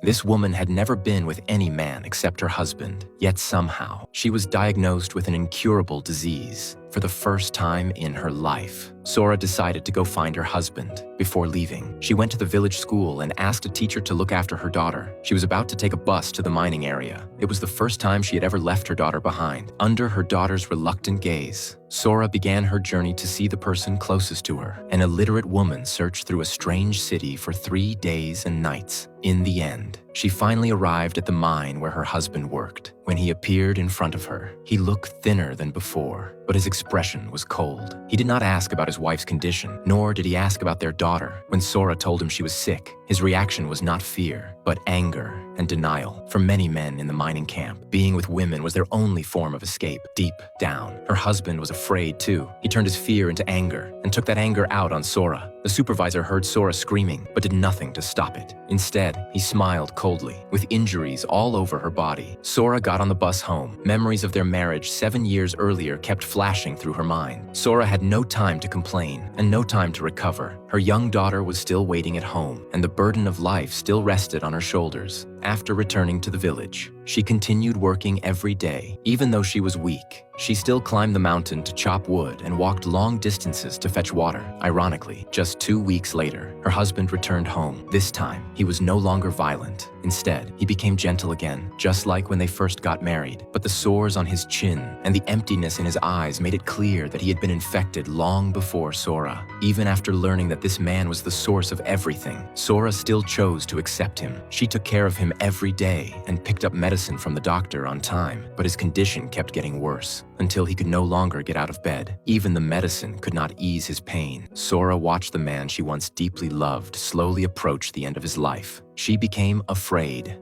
This woman had never been with any man except her husband, yet somehow she was diagnosed with an incurable disease. For the first time in her life, Sora decided to go find her husband. Before leaving, she went to the village school and asked a teacher to look after her daughter. She was about to take a bus to the mining area. It was the first time she had ever left her daughter behind. Under her daughter's reluctant gaze, Sora began her journey to see the person closest to her. An illiterate woman searched through a strange city for 3 days and nights. In the end, she finally arrived at the mine where her husband worked. When he appeared in front of her, he looked thinner than before, but his expression was cold. He did not ask about his wife's condition, nor did he ask about their daughter. When Sora told him she was sick, his reaction was not fear, but anger and denial. For many men in the mining camp, being with women was their only form of escape. Deep down, her husband was afraid too. He turned his fear into anger and took that anger out on Sora. The supervisor heard Sora screaming, but did nothing to stop it. Instead, he smiled coldly. With injuries all over her body, Sora got on the bus home. Memories of their marriage 7 years earlier kept flashing through her mind. Sora had no time to complain and no time to recover. Her young daughter was still waiting at home, and the burden of life still rested on her shoulders. After returning to the village, she continued working every day. Even though she was weak, she still climbed the mountain to chop wood and walked long distances to fetch water. Ironically, just 2 weeks later, her husband returned home. This time, he was no longer violent. Instead, he became gentle again, just like when they first got married. But the sores on his chin and the emptiness in his eyes made it clear that he had been infected long before Sora. Even after learning that this man was the source of everything, Sora still chose to accept him. She took care of him every day and picked up medicine from the doctor on time, but his condition kept getting worse until he could no longer get out of bed. Even the medicine could not ease his pain. Sora watched the man she once deeply loved slowly approach the end of his life. She became afraid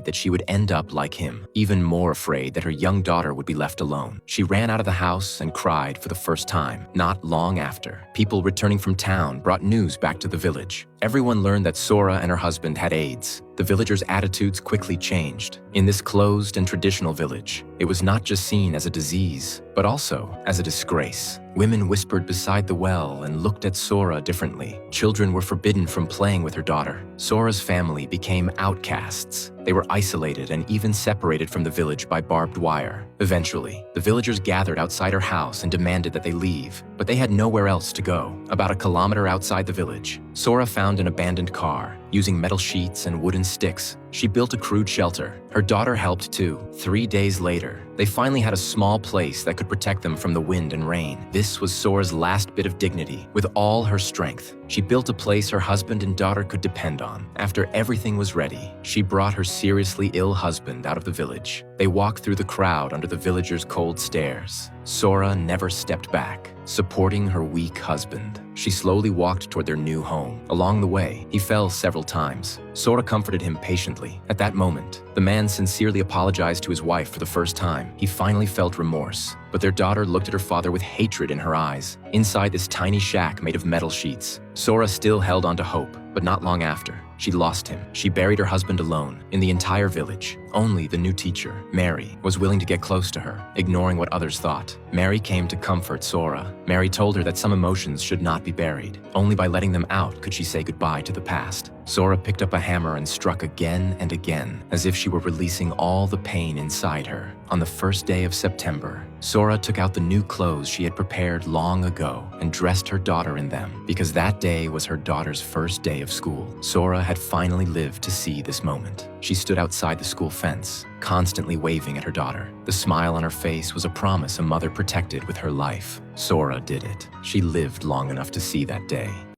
that she would end up like him, even more afraid that her young daughter would be left alone. She ran out of the house and cried for the first time. Not long after, people returning from town brought news back to the village. Everyone learned that Sora and her husband had AIDS. The villagers' attitudes quickly changed. In this closed and traditional village, it was not just seen as a disease, but also as a disgrace. Women whispered beside the well and looked at Sora differently. Children were forbidden from playing with her daughter. Sora's family became outcasts. They were isolated and even separated from the village by barbed wire. Eventually, the villagers gathered outside her house and demanded that they leave, but they had nowhere else to go. About a kilometer outside the village, Sora found an abandoned car. Using metal sheets and wooden sticks, she built a crude shelter. Her daughter helped too. 3 days later, they finally had a small place that could protect them from the wind and rain. This was Sora's last bit of dignity. With all her strength, she built a place her husband and daughter could depend on. After everything was ready, she brought her seriously ill husband out of the village. They walked through the crowd under the villagers' cold stares. Sora never stepped back, supporting her weak husband. She slowly walked toward their new home. Along the way, he fell several times. Sora comforted him patiently. At that moment, the man sincerely apologized to his wife for the first time. He finally felt remorse, but their daughter looked at her father with hatred in her eyes. Inside this tiny shack made of metal sheets, Sora still held on to hope, but not long after, she lost him. She buried her husband alone. In the entire village, only the new teacher, Mary, was willing to get close to her, ignoring what others thought. Mary came to comfort Sora. Mary told her that some emotions should not be buried. Only by letting them out could she say goodbye to the past. Sora picked up a hammer and struck again and again, as if she were releasing all the pain inside her. On the first day of September, Sora took out the new clothes she had prepared long ago and dressed her daughter in them, because that day was her daughter's first day of school. Sora had finally lived to see this moment. She stood outside the school fence, constantly waving at her daughter. The smile on her face was a promise a mother protected with her life. Sora did it. She lived long enough to see that day.